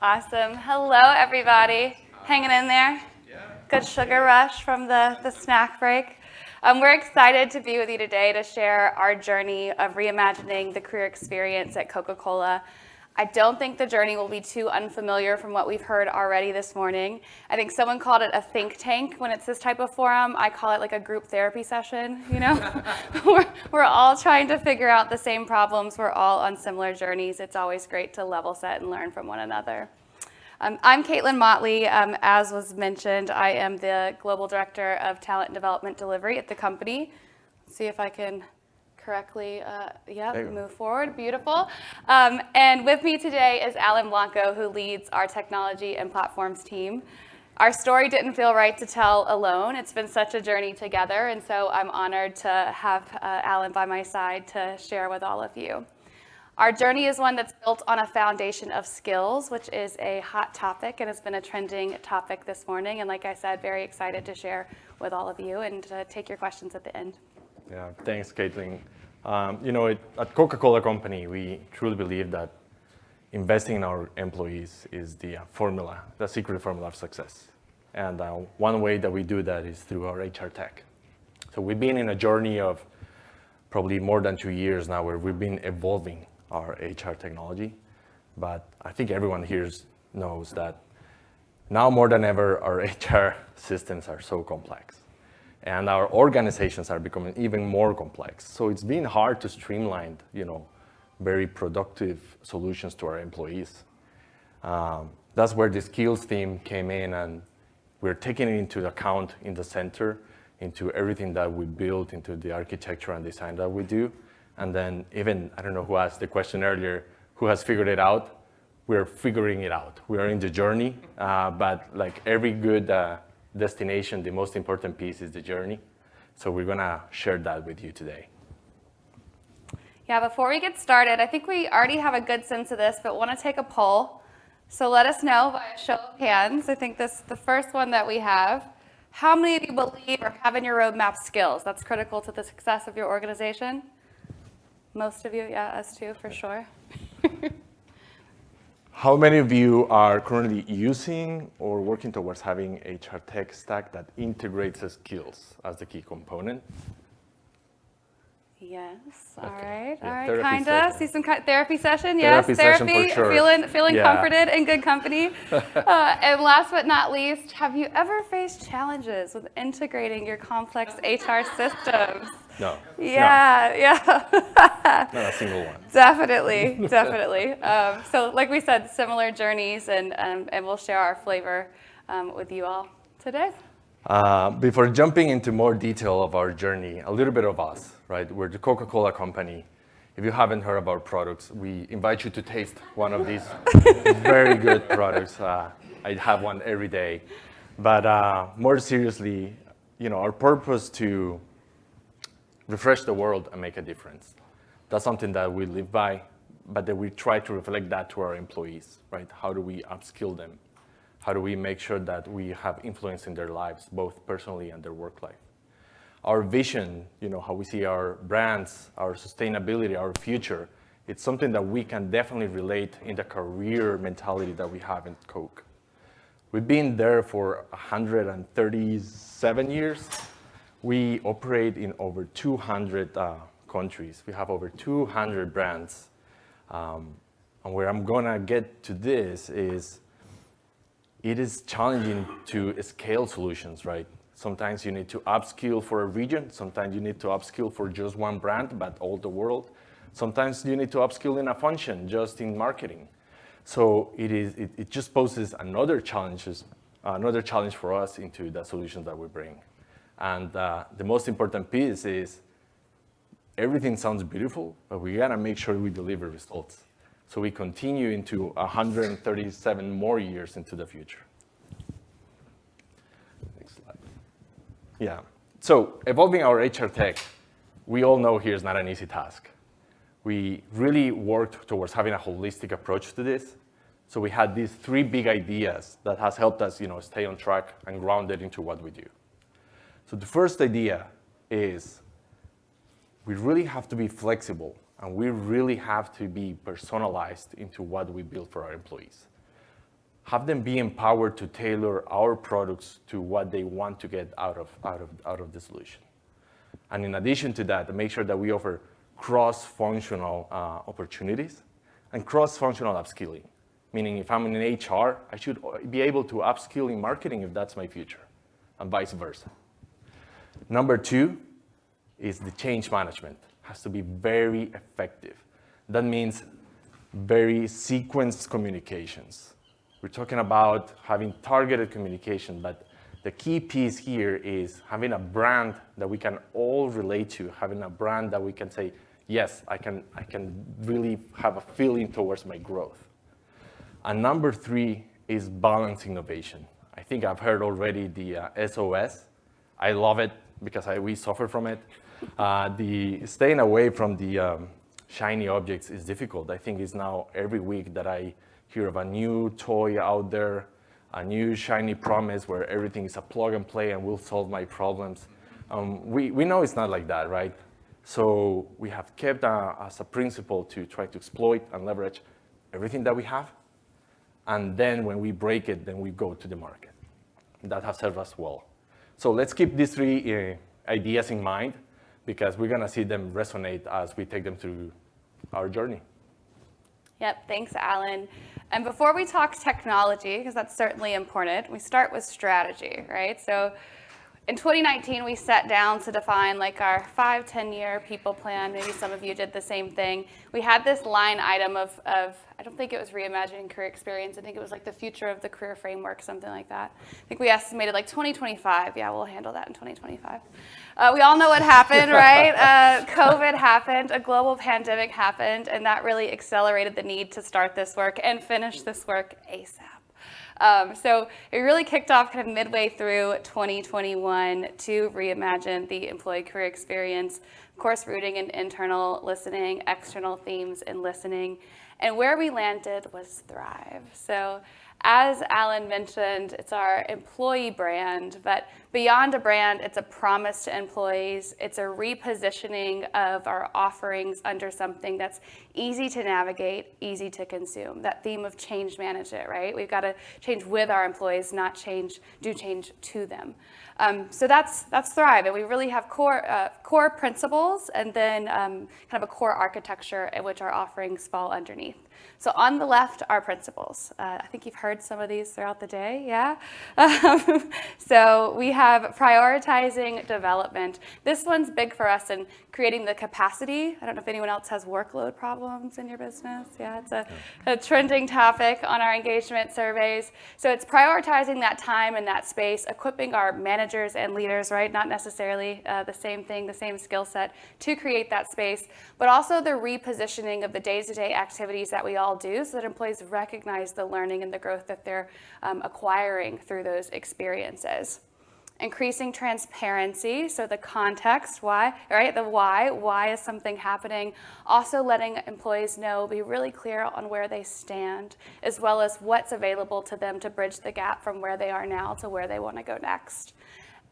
Awesome. Hello, everybody. Hanging in there? Yeah. Good sugar rush from the snack break. We're excited to be with you today to share our journey of reimagining the career experience at Coca-Cola. I don't think the journey will be too unfamiliar from what we've heard already this morning. I think someone called it a think tank when it's this type of forum. I call it like a group therapy session, you know? we're all trying to figure out the same problems. We're all on similar journeys. It's always great to level set and learn from one another. I'm Caitling Motley. As was mentioned, I am the Global Director of Talent and Development Delivery at the company. Let's see if I can correctly, move forward. Beautiful. And with me today is Allan Blanco, who leads our technology and platforms team. Our story didn't feel right to tell alone. It's been such a journey together, and so I'm honored to have Allan by my side to share with all of you. Our journey is one that's built on a foundation of skills, which is a hot topic and has been a trending topic this morning. And like I said, very excited to share with all of you and to take your questions at the end. Yeah, thanks, Caitling. At Coca-Cola Company, we truly believe that investing in our employees is the formula, the secret formula of success. And one way that we do that is through our HR tech. So we've been in a journey of probably more than 2 years now where we've been evolving our HR technology. But I think everyone here knows that now more than ever, our HR systems are so complex. And our organizations are becoming even more complex. So it's been hard to streamline, very productive solutions to our employees. That's where the skills team came in, and we're taking it into account in the center, into everything that we build, into the architecture and design that we do. And then even, I don't know who asked the question earlier, who has figured it out? We're figuring it out. We are in the journey, but like every good destination, the most important piece is the journey. So we're gonna share that with you today. Yeah, before we get started, I think we already have a good sense of this, but want to take a poll. So let us know by a show of hands. I think this the first one that we have. How many of you believe or have in your roadmap skills? That's critical to the success of your organization. Most of you, yeah, us too, for sure. How many of you are currently using or working towards having a HR tech stack that integrates the skills as the key component? Yes. Okay. All right. Yeah, all right. therapy Kinda. session. See some therapy session. Therapy Yes. session Therapy. for sure. Feeling Yeah. comforted in good company. And last but not least, have you ever faced challenges with integrating your complex HR systems? No. Yeah. Not a single one. Definitely. So like we said, similar journeys, and we'll share our flavor with you all today. Before jumping into more detail of our journey, a little bit of us, right? We're the Coca-Cola Company. If you haven't heard of our products, we invite you to taste one of these very good products. I have one every day. But more seriously, our purpose to refresh the world and make a difference. That's something that we live by, but that we try to reflect that to our employees, right? How do we upskill them? How do we make sure that we have influence in their lives, both personally and their work life? Our vision, how we see our brands, our sustainability, our future, it's something that we can definitely relate in the career mentality that we have in Coke. We've been there for 137 years. We operate in over 200 countries. We have over 200 brands. And where I'm gonna get to this is, it is challenging to scale solutions, right? Sometimes you need to upskill for a region. Sometimes you need to upskill for just one brand, but all the world. Sometimes you need to upskill in a function, just in marketing. So it just poses another challenge for us into the solutions that we bring. And the most important piece is everything sounds beautiful, but we gotta make sure we deliver results. So we continue into 137 more years into the future. Next slide. Yeah, so evolving our HR tech, we all know here is not an easy task. We really worked towards having a holistic approach to this. So we had these 3 big ideas that has helped us, stay on track and grounded into what we do. So the first idea is we really have to be flexible and we really have to be personalized into what we build for our employees. have them be empowered to tailor our products to what they want to get out of the solution. And in addition to that, make sure that we offer cross-functional opportunities and cross-functional upskilling. Meaning if I'm in HR, I should be able to upskill in marketing if that's my future, and vice versa. Number 2 is the change management. Has to be very effective. That means very sequenced communications. We're talking about having targeted communication, but the key piece here is having a brand that we can all relate to, having a brand that we can say, yes, I can really have a feeling towards my growth. And number 3 is balanced innovation. I think I've heard already the SOS. I love it because we suffer from it. The staying away from the shiny objects is difficult. I think it's now every week that I hear of a new toy out there, a new shiny promise where everything is a plug and play and will solve my problems. We know it's not like that, right? So we have kept as a principle to try to exploit and leverage everything that we have. And then when we break it, then we go to the market. That has served us well. So let's keep these 3 ideas in mind because we're gonna see them resonate as we take them through our journey. Yep, thanks, Allan. And before we talk technology, because that's certainly important, we start with strategy, right? So in 2019, we sat down to define like our 5-10-year people plan. Maybe some of you did the same thing. We had this line item of I don't think it was Reimaging Career Experience. I think it was like the future of the career framework, something like that. I think we estimated like 2025. Yeah, we'll handle that in 2025. We all know what happened, right? COVID happened, a global pandemic happened, and that really accelerated the need to start this work and finish this work ASAP. So it really kicked off kind of midway through 2021 to reimagine the employee career experience, of course, rooting in internal listening, external themes in listening. And where we landed was Thrive. So as Allan mentioned, it's our employee brand, but beyond a brand, it's a promise to employees. It's a repositioning of our offerings under something that's easy to navigate, easy to consume. That theme of change management, right? We've got to change with our employees, not do change to them. So that's Thrive, and we really have core principles and then kind of a core architecture in which our offerings fall underneath. So on the left are principles. I think you've heard some of these throughout the day, yeah? So we have prioritizing development. This one's big for us in creating the capacity. I don't know if anyone else has workload problems in your business. Yeah, it's a trending topic on our engagement surveys. So it's prioritizing that time and that space, equipping our managers and leaders, right? Not necessarily the same thing, the same skill set to create that space, but also the repositioning of the day-to-day activities that we all do so that employees recognize the learning and the growth that they're acquiring through those experiences. Increasing transparency, so the context, why, right? The why is something happening. Also letting employees know, be really clear on where they stand, as well as what's available to them to bridge the gap from where they are now to where they want to go next.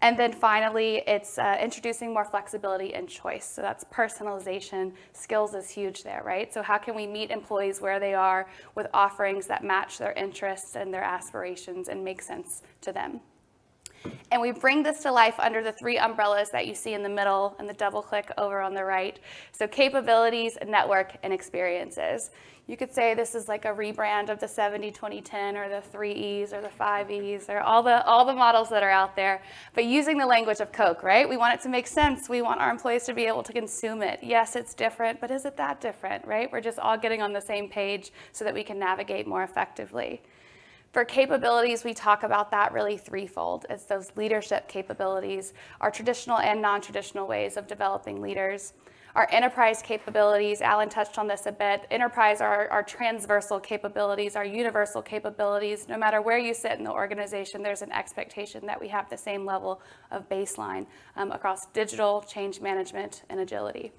And then finally, it's introducing more flexibility and choice. So that's personalization. Skills is huge there, right? So how can we meet employees where they are with offerings that match their interests and their aspirations and make sense to them? And we bring this to life under the 3 umbrellas that you see in the middle and the double click over on the right. So capabilities, network, and experiences. You could say this is like a rebrand of the 70-20-10 or the 3 E's or the 5 E's or all the models that are out there, but using the language of Coke, right? We want it to make sense. We want our employees to be able to consume it. Yes, it's different, but is it that different, right? We're just all getting on the same page so that we can navigate more effectively. For capabilities, we talk about that really threefold. It's those leadership capabilities, our traditional and non-traditional ways of developing leaders. Our enterprise capabilities, Allan touched on this a bit. Enterprise are our transversal capabilities, our universal capabilities. No matter where you sit in the organization, there's an expectation that we have the same level of baseline across digital, change management, and agility.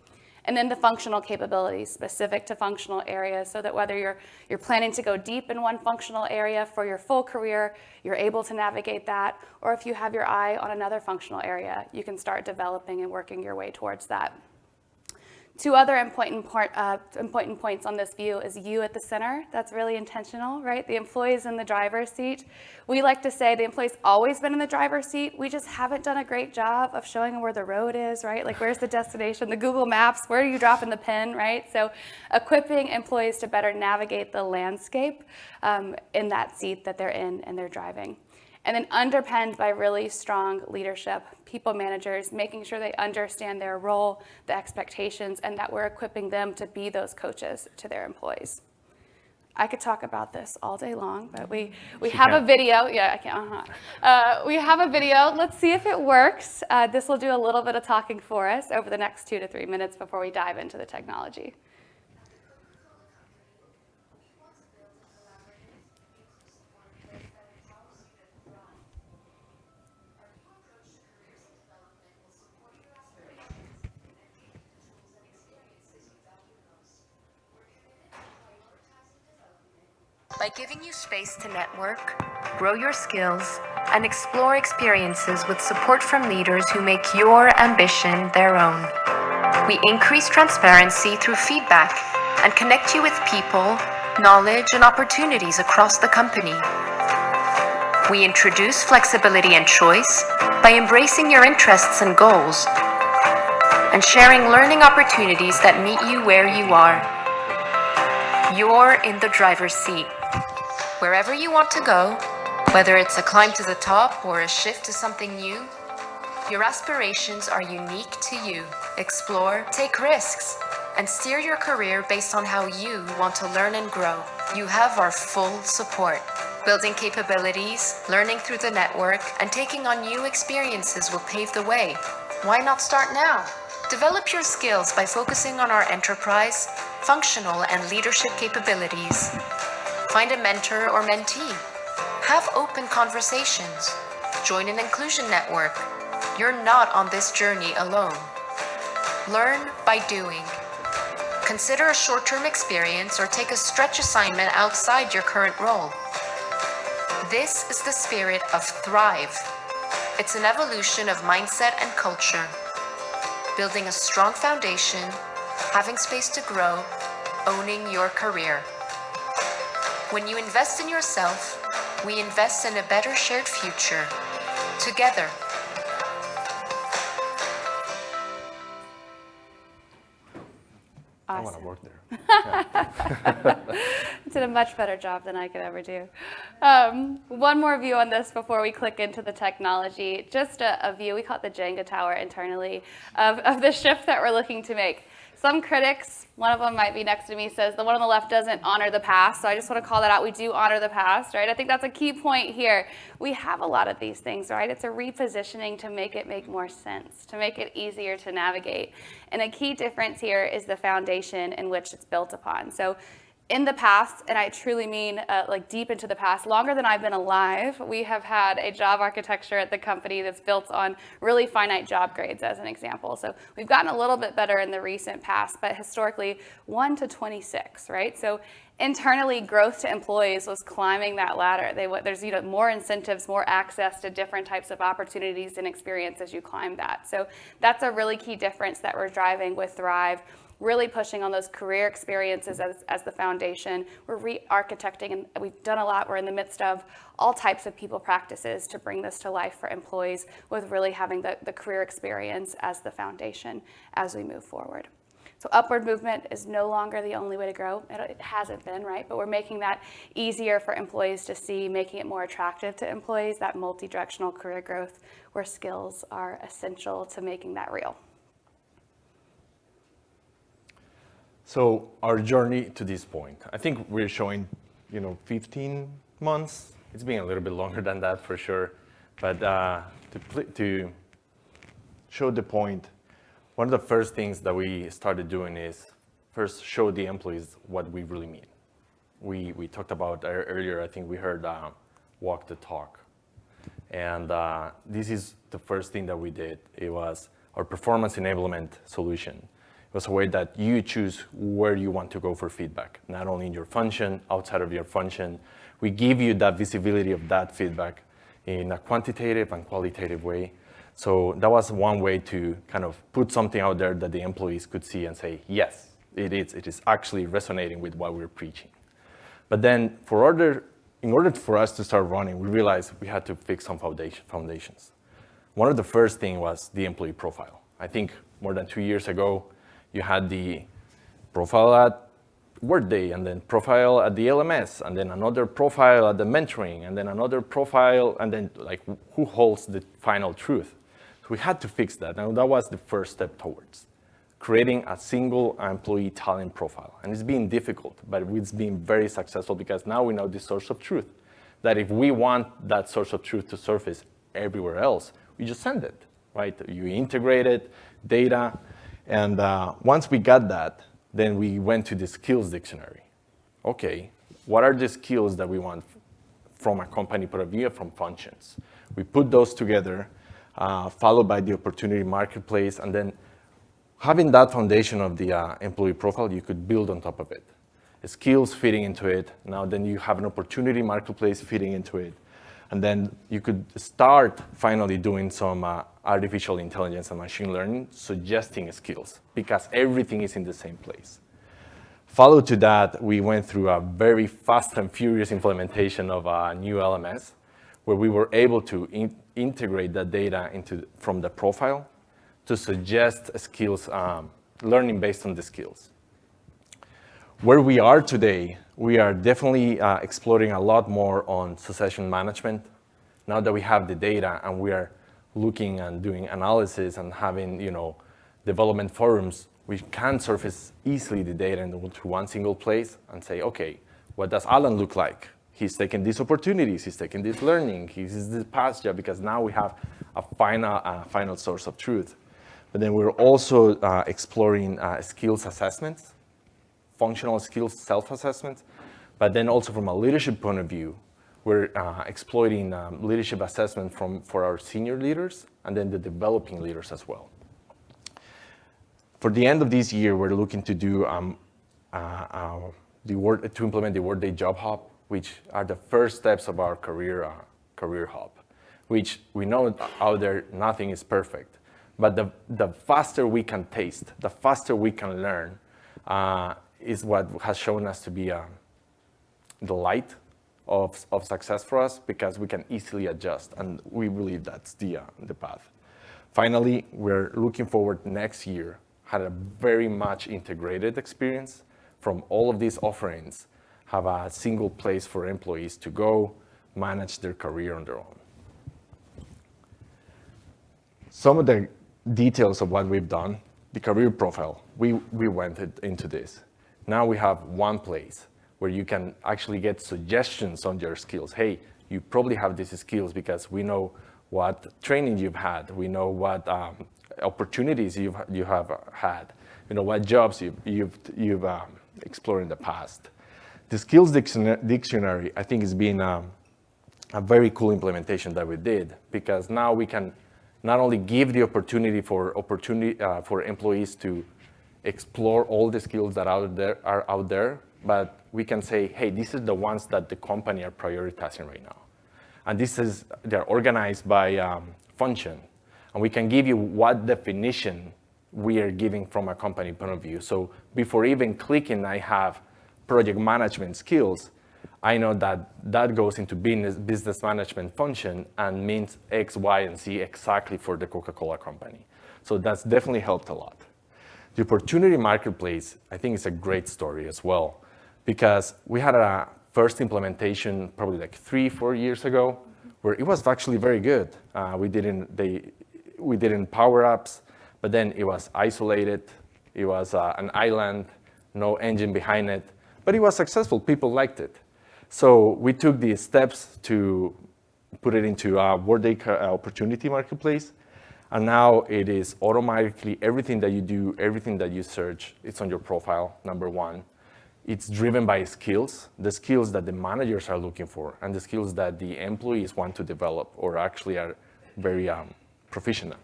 And then the functional capabilities specific to functional areas, so that whether you're planning to go deep in one functional area for your full career, you're able to navigate that, or if you have your eye on another functional area, you can start developing and working your way towards that. Two other important points on this view is you at the center. That's really intentional, right? The employee's in the driver's seat. We like to say the employee's always been in the driver's seat. We just haven't done a great job of showing them where the road is, right? Like, where's the destination? The Google Maps, where are you dropping the pin, right? So equipping employees to better navigate the landscape in that seat that they're in and they're driving. And then underpinned by really strong leadership, people managers, making sure they understand their role, the expectations, and that we're equipping them to be those coaches to their employees. I could talk about this all day long, but we have a video. Yeah, I can. We have a video. Let's see if it works. This will do a little bit of talking for us over the next 2 to 3 minutes before we dive into the technology. By giving you space to network, grow your skills, and explore experiences with support from leaders who make your ambition their own. We increase transparency through feedback and connect you with people, knowledge, and opportunities across the company. We introduce flexibility and choice by embracing your interests and goals and sharing learning opportunities that meet you where you are. You're in the driver's seat. Wherever you want to go, whether it's a climb to the top or a shift to something new, your aspirations are unique to you. Explore, take risks, and steer your career based on how you want to learn and grow. You have our full support. Building capabilities, learning through the network, and taking on new experiences will pave the way. Why not start now? Develop your skills by focusing on our enterprise, functional, and leadership capabilities. Find a mentor or mentee. Have open conversations. Join an inclusion network. You're not on this journey alone. Learn by doing. Consider a short-term experience or take a stretch assignment outside your current role. This is the spirit of Thrive. It's an evolution of mindset and culture. Building a strong foundation, having space to grow, owning your career. When you invest in yourself, we invest in a better shared future. Together. Awesome. I want to work there. Did a much better job than I could ever do. One more view on this before we click into the technology. Just a view, we call it the Jenga tower internally, of the shift that we're looking to make. Some critics, one of them might be next to me, says the one on the left doesn't honor the past. So I just want to call that out. We do honor the past, right? I think that's a key point here. We have a lot of these things, right? It's a repositioning to make it make more sense, to make it easier to navigate. And a key difference here is the foundation in which it's built upon. So in the past, and I truly mean like deep into the past, longer than I've been alive, we have had a job architecture at the company that's built on really finite job grades, as an example. So we've gotten a little bit better in the recent past, but historically 1 to 26, right? So internally, growth to employees was climbing that ladder. There's more incentives, more access to different types of opportunities and experience as you climb that. So that's a really key difference that we're driving with Thrive. Really pushing on those career experiences as the foundation. We're re-architecting, and we've done a lot. We're in the midst of all types of people practices to bring this to life for employees with really having the career experience as the foundation as we move forward. So upward movement is no longer the only way to grow. It hasn't been, right? But we're making that easier for employees to see, making it more attractive to employees, that multi-directional career growth where skills are essential to making that real. So our journey to this point, I think we're showing, 15 months. It's been a little bit longer than that for sure. But to show the point, one of the first things that we started doing is first show the employees what we really mean. We talked about earlier, I think we heard walk the talk. And this is the first thing that we did. It was our performance enablement solution. It was a way that you choose where you want to go for feedback, not only in your function, outside of your function. We give you that visibility of that feedback in a quantitative and qualitative way So that was one way to kind of put something out there that the employees could see and say, yes, it is actually resonating with what we're preaching. But then in order for us to start running, we realized we had to fix some foundations. One of the first things was the employee profile. I think more than 2 years ago, you had the profile at Workday, and then profile at the LMS, and then another profile at the mentoring, and then another profile, and then like who holds the final truth. So we had to fix that, and that was the first step towards creating a single employee talent profile. And it's been difficult, but it's been very successful because now we know the source of truth. That if we want that source of truth to surface everywhere else, we just send it, right? You integrate it, data, and once we got that, then we went to the skills dictionary. Okay, what are the skills that we want from a company point of view, from functions? We put those together, followed by the opportunity marketplace, and then having that foundation of the employee profile, you could build on top of it. Skills fitting into it. Now then you have an opportunity marketplace fitting into it. And then you could start finally doing some artificial intelligence and machine learning, suggesting skills, because everything is in the same place. Followed to that, we went through a very fast and furious implementation of a new LMS, where we were able to integrate that data from the profile to suggest skills, learning based on the skills. Where we are today, we are definitely exploring a lot more on succession management. Now that we have the data and we are looking and doing analysis and having, development forums, we can surface easily the data into one single place and say, okay, what does Allan look like? He's taking these opportunities, he's taking this learning, he's this past job, because now we have a final source of truth. But then we're also exploring skills assessments, functional skills self-assessments, but then also from a leadership point of view, we're exploiting leadership assessment for our senior leaders and then the developing leaders as well. For the end of this year, we're looking to do to implement the Workday Job Hub, which are the first steps of our career hub, which we know out there nothing is perfect, but the faster we can taste, the faster we can learn, is what has shown us to be the light of success for us, because we can easily adjust, and we believe that's the path. Finally, we're looking forward next year, had a very much integrated experience from all of these offerings, have a single place for employees to go manage their career on their own. Some of the details of what we've done, the career profile, we went into this. Now we have one place where you can actually get suggestions on your skills. Hey, you probably have these skills because we know what training you've had. We know what opportunities you have had. What jobs you've explored in the past. The skills dictionary, I think, has been a very cool implementation that we did, because now we can not only give the opportunity for employees to explore all the skills that are out there, but we can say, hey, these are the ones that the company are prioritizing right now. And they're organized by function. And we can give you what definition we are giving from a company point of view. So before even clicking, I have project management skills, I know that goes into business management function and means X, Y, and Z exactly for the Coca-Cola company. So that's definitely helped a lot. The opportunity marketplace, I think, is a great story as well, because we had a first implementation probably like 3-4 years ago, where it was actually very good. We didn't power ups, but then it was isolated. It was an island, no engine behind it, but it was successful. People liked it. So we took the steps to put it into a Workday opportunity marketplace. And now it is automatically everything that you do, everything that you search, it's on your profile, number one. It's driven by skills, the skills that the managers are looking for, and the skills that the employees want to develop or actually are very proficient at.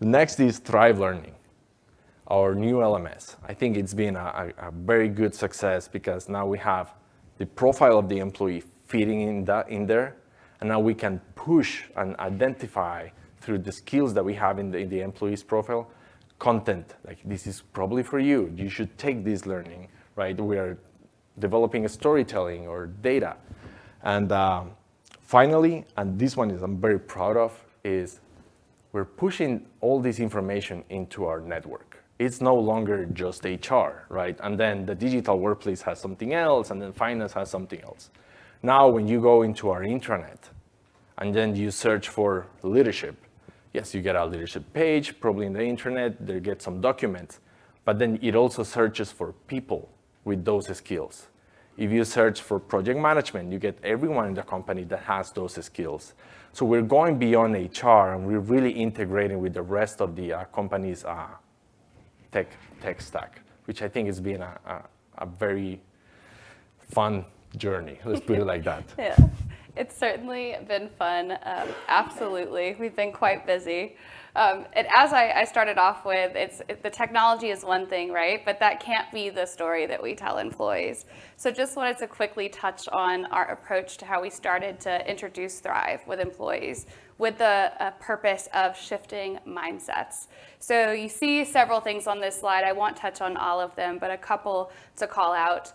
The next is Thrive Learning, our new LMS. I think it's been a very good success, because now we have the profile of the employee fitting in there, and now we can push and identify through the skills that we have in the employee's profile, content, like this is probably for you. You should take this learning, right? We are developing a storytelling or data. And finally, and this one is I'm very proud of, is we're pushing all this information into our network. It's no longer just HR, right? And then the digital workplace has something else, and then finance has something else. Now, when you go into our intranet, and then you search for leadership, yes, you get a leadership page, probably in the intranet, there get some documents, but then it also searches for people with those skills. If you search for project management, you get everyone in the company that has those skills. So we're going beyond HR, and we're really integrating with the rest of the company's tech stack, which I think has been a very fun journey. Let's put it like that. Yeah, it's certainly been fun. Absolutely, we've been quite busy. And as I started off with, the technology is one thing, right? But that can't be the story that we tell employees. So just wanted to quickly touch on our approach to how we started to introduce Thrive with employees with the purpose of shifting mindsets. So you see several things on this slide. I won't touch on all of them, but a couple to call out.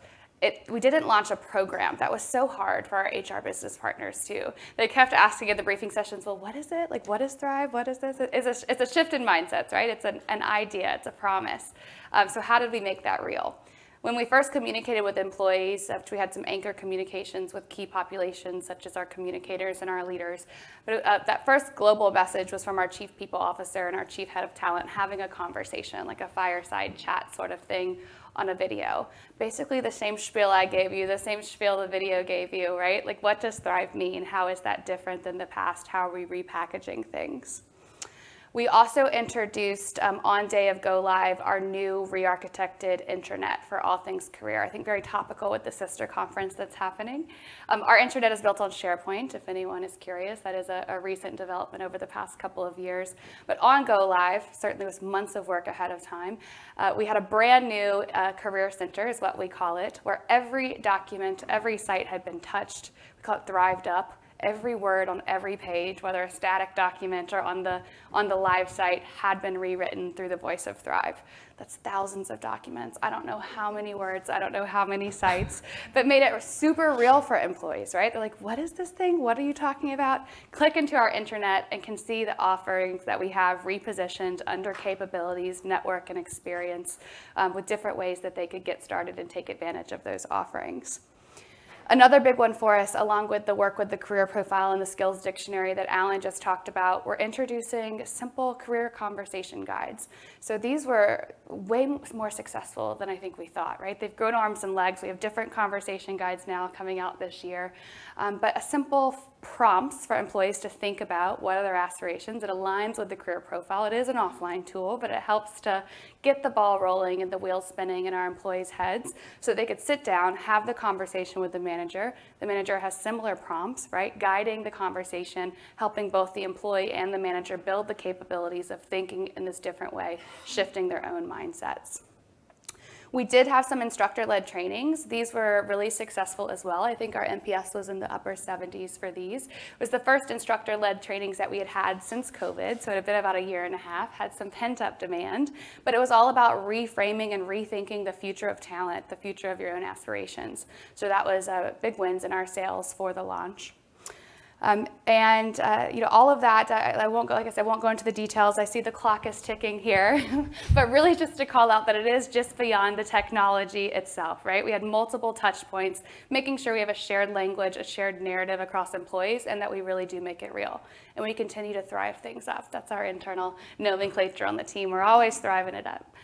We didn't launch a program. That was so hard for our HR business partners too. They kept asking in the briefing sessions, well, what is it? Like, what is Thrive? What is this? It's a shift in mindsets, right? It's an idea, it's a promise. So how did we make that real? When we first communicated with employees, we had some anchor communications with key populations, such as our communicators and our leaders. But that first global message was from our chief people officer and our chief head of talent having a conversation, like a fireside chat sort of thing on a video. Basically the same spiel I gave you, the same spiel the video gave you, right? Like, what does Thrive mean? How is that different than the past? How are we repackaging things? We also introduced, on day of go live, our new re-architected intranet for all things career. I think very topical with the sister conference that's happening. Our intranet is built on SharePoint, if anyone is curious. That is a recent development over the past couple of years. But on go live, certainly was months of work ahead of time. We had a brand new career center, is what we call it, where every document, every site had been touched. We call it Thrived Up. Every word on every page, whether a static document or on the live site, had been rewritten through the voice of Thrive. That's thousands of documents. I don't know how many words, I don't know how many sites, but made it super real for employees, right? They're like, what is this thing? What are you talking about? Click into our intranet and can see the offerings that we have repositioned under capabilities, network, and experience with different ways that they could get started and take advantage of those offerings. Another big one for us, along with the work with the career profile and the skills dictionary that Allan just talked about, we're introducing simple career conversation guides. So these were way more successful than I think we thought, right? They've grown arms and legs. We have different conversation guides now coming out this year. But a simple prompts for employees to think about what are their aspirations. It aligns with the career profile. It is an offline tool, but it helps to get the ball rolling and the wheels spinning in our employees' heads so they could sit down, have the conversation with the manager. The manager has similar prompts, right? Guiding the conversation, helping both the employee and the manager build the capabilities of thinking in this different way, shifting their own mindsets. We did have some instructor-led trainings. These were really successful as well. I think our NPS was in the upper 70s for these. It was the first instructor-led trainings that we had had since COVID, so it had been about a year and a half, had some pent-up demand, but it was all about reframing and rethinking the future of talent, the future of your own aspirations. So that was big wins in our sales for the launch. All of that, I won't go, like I said, I won't go into the details. I see the clock is ticking here, but really just to call out that it is just beyond the technology itself, right? We had multiple touch points, making sure we have a shared language, a shared narrative across employees, and that we really do make it real. And we continue to thrive things up. That's our internal nomenclature on the team. We're always thriving it up.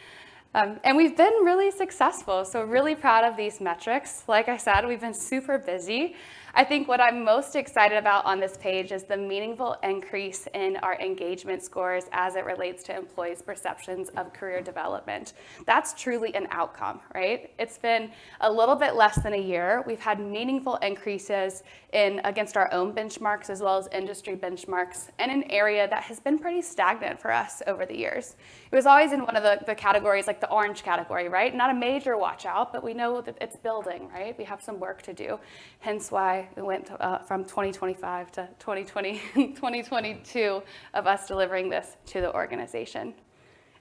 And we've been really successful, so really proud of these metrics. Like I said, we've been super busy. I think what I'm most excited about on this page is the meaningful increase in our engagement scores as it relates to employees' perceptions of career development. That's truly an outcome, right? It's been a little bit less than a year. We've had meaningful increases against our own benchmarks as well as industry benchmarks in an area that has been pretty stagnant for us over the years. It was always in one of the categories, like the orange category, right? Not a major watch out, but we know that it's building, right? We have some work to do, hence why why we went from 2025 to 2020, 2022 of us delivering this to the organization.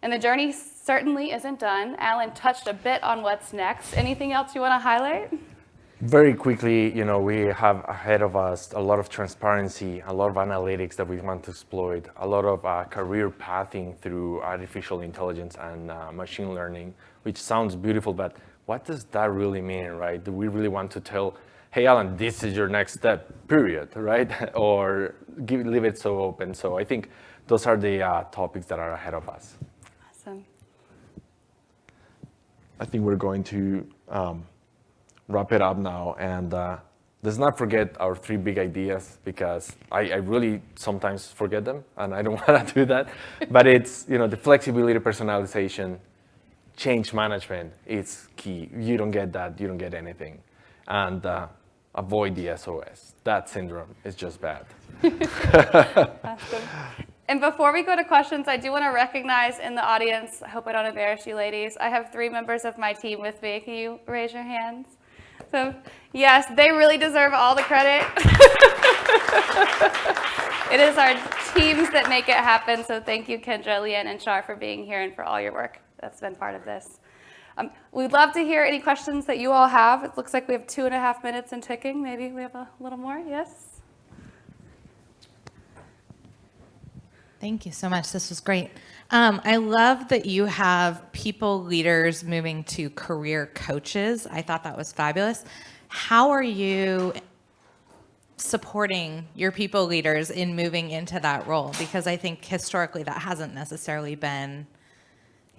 And the journey certainly isn't done. Allan touched a bit on what's next. Anything else you want to highlight? Very quickly, we have ahead of us a lot of transparency, a lot of analytics that we want to exploit, a lot of career pathing through artificial intelligence and machine learning, which sounds beautiful, but what does that really mean, right? Do we really want to tell, hey, Allan, this is your next step, period, right? Or leave it so open. So I think those are the topics that are ahead of us. Awesome. I think we're going to wrap it up now, and let's not forget our 3 big ideas, because I really sometimes forget them, and I don't want to do that. But it's the flexibility, personalization, change management is key. You don't get that, you don't get anything, and avoid the SOS. That syndrome is just bad. Awesome. And before we go to questions, I do want to recognize in the audience, I hope I don't embarrass you ladies, I have 3 members of my team with me. Can you raise your hands? So yes, they really deserve all the credit. It is our teams that make it happen. So thank you, Kendra, Leanne, and Shar, for being here and for all your work that's been part of this. We'd love to hear any questions that you all have. It looks like we have 2.5 minutes and ticking. Maybe we have a little more. Yes? Thank you so much. This was great. I love that you have people leaders moving to career coaches. I thought that was fabulous. How are you supporting your people leaders in moving into that role? Because I think historically that hasn't necessarily been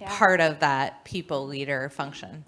part of that people leader function.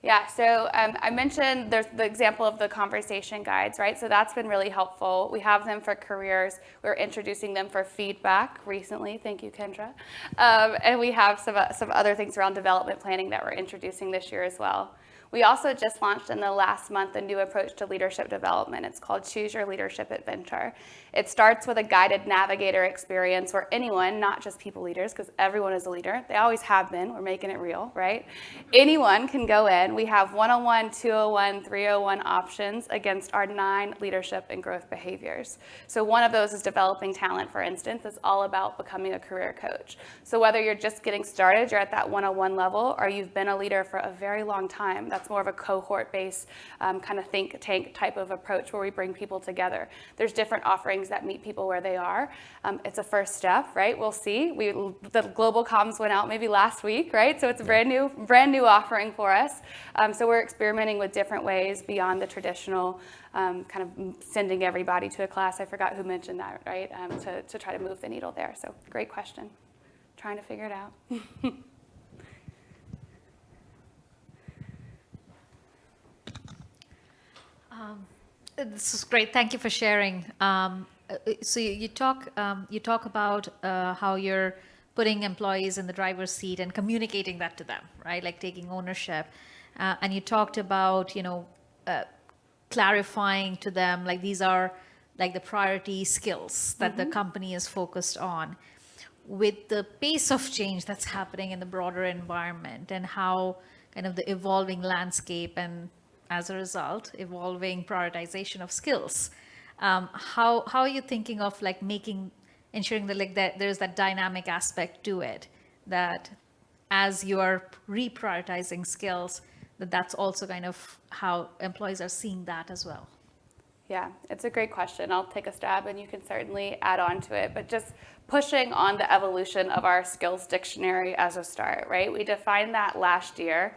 Yeah, so I mentioned there's the example of the conversation guides, right? So that's been really helpful. We have them for careers. We're introducing them for feedback recently. Thank you, Kendra. And we have some other things around development planning that we're introducing this year as well. We also just launched in the last month a new approach to leadership development. It's called Choose Your Leadership Adventure. It starts with a guided navigator experience where anyone, not just people leaders, because everyone is a leader, they always have been, we're making it real, right? Anyone can go in. We have 101, 201, 301 options against our 9 leadership and growth behaviors. So one of those is developing talent, for instance. It's all about becoming a career coach. So whether you're just getting started, you're at that 101 level, or you've been a leader for a very long time, that's more of a cohort-based kind of think tank type of approach where we bring people together. There's different offerings that meet people where they are. It's a first step, right? We'll see. The global comms went out maybe last week, right? So it's a brand new offering for us. So we're experimenting with different ways beyond the traditional kind of sending everybody to a class. I forgot who mentioned that, right? To try to move the needle there. So great question. Trying to figure it out. This is great. Thank you for sharing. So you talk about how you're putting employees in the driver's seat and communicating that to them, right? Like taking ownership. And you talked about, clarifying to them, like these are like the priority skills that the company is focused on. With the pace of change that's happening in the broader environment and how kind of the evolving landscape and as a result, evolving prioritization of skills. How are you thinking of like ensuring that like that there's that dynamic aspect to it, that as you are reprioritizing skills, that's also kind of how employees are seeing that as well? Yeah, it's a great question. I'll take a stab and you can certainly add on to it, but just pushing on the evolution of our skills dictionary as a start, right? We defined that last year.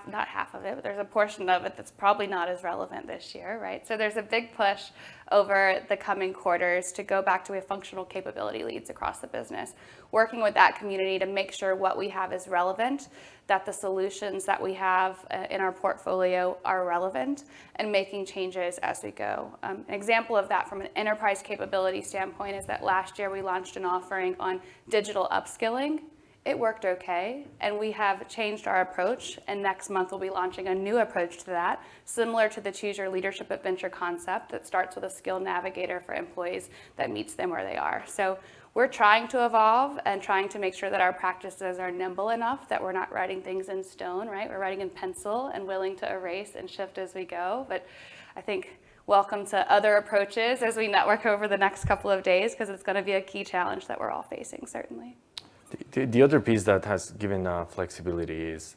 Not half of it, but there's a portion of it that's probably not as relevant this year, right? So there's a big push over the coming quarters to go back to a functional capability leads across the business, working with that community to make sure what we have is relevant, that the solutions that we have in our portfolio are relevant, and making changes as we go. An example of that from an enterprise capability standpoint is that last year we launched an offering on digital upskilling. It worked okay, and we have changed our approach, and next month we'll be launching a new approach to that, similar to the Choose Your Leadership Adventure concept that starts with a skill navigator for employees that meets them where they are. So we're trying to evolve and trying to make sure that our practices are nimble enough that we're not writing things in stone, right? We're writing in pencil and willing to erase and shift as we go, but I think welcome to other approaches as we network over the next couple of days, because it's going to be a key challenge that we're all facing, certainly. The other piece that has given flexibility is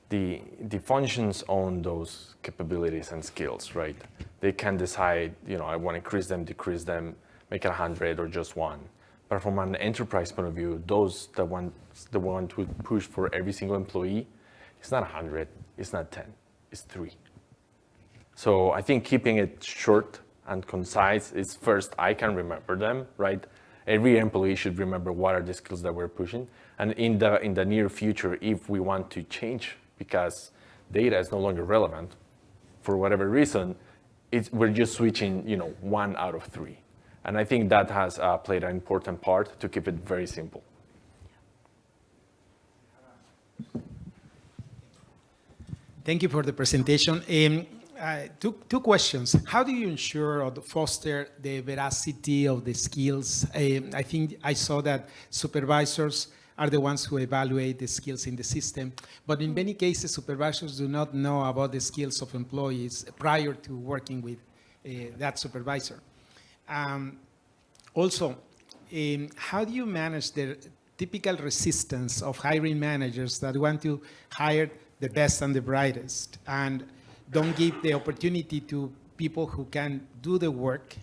the functions own those capabilities and skills, right? They can decide, I want to increase them, decrease them, make it 100 or just 1. But from an enterprise point of view, those the one to push for every single employee, it's not 100, it's not 10, it's 3. So I think keeping it short and concise is first, I can remember them, right? Every employee should remember what are the skills that we're pushing. And in the near future, if we want to change because data is no longer relevant for whatever reason, we're just switching, 1 out of 3. And I think that has played an important part to keep it very simple. Thank you for the presentation. Two questions. How do you ensure or foster the veracity of the skills? I think I saw that supervisors are the ones who evaluate the skills in the system, but in many cases, supervisors do not know about the skills of employees prior to working with that supervisor. Also, how do you manage the typical resistance of hiring managers that want to hire the best and the brightest and don't give the opportunity to people who can do the work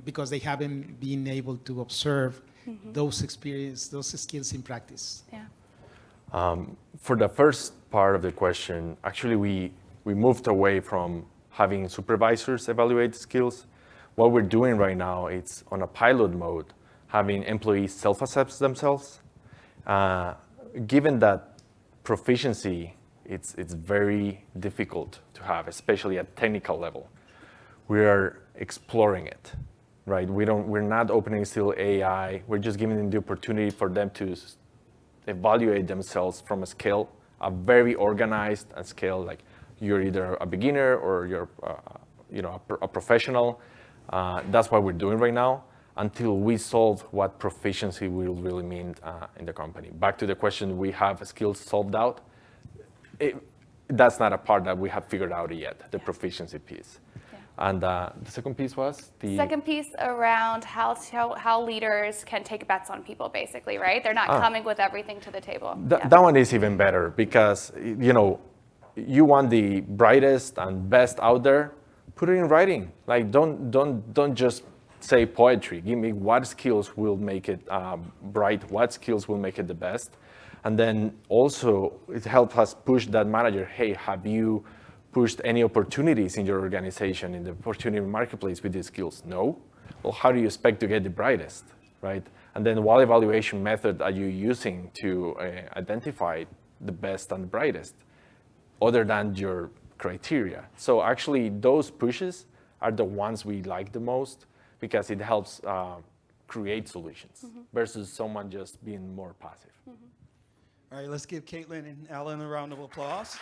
because they haven't been able to observe those skills in practice? Yeah. For the first part of the question, actually we moved away from having supervisors evaluate skills. What we're doing right now, it's on a pilot mode, having employees self-assess themselves. Given that proficiency, it's very difficult to have, especially at technical level. We are exploring it, right? We're not opening still AI. We're just giving them the opportunity for them to evaluate themselves from a scale, a very organized scale, like you're either a beginner or you're a professional. That's what we're doing right now until we solve what proficiency will really mean in the company. Back to the question, we have skills solved out. That's not a part that we have figured out yet, the proficiency piece. Yeah. And the second piece was? The second piece around how leaders can take bets on people, basically, right? They're not coming with everything to the table. That one is even better because, you want the brightest and best out there, put it in writing. Like, don't just say poetry. Give me what skills will make it bright, what skills will make it the best. And then also it helps us push that manager, hey, have you pushed any opportunities in your organization, in the opportunity marketplace with these skills? No. Well, how do you expect to get the brightest, right? And then what evaluation method are you using to identify the best and the brightest, other than your criteria? So actually those pushes are the ones we like the most because it helps create solutions versus someone just being more passive. All right, let's give Caitling and Allan a round of applause.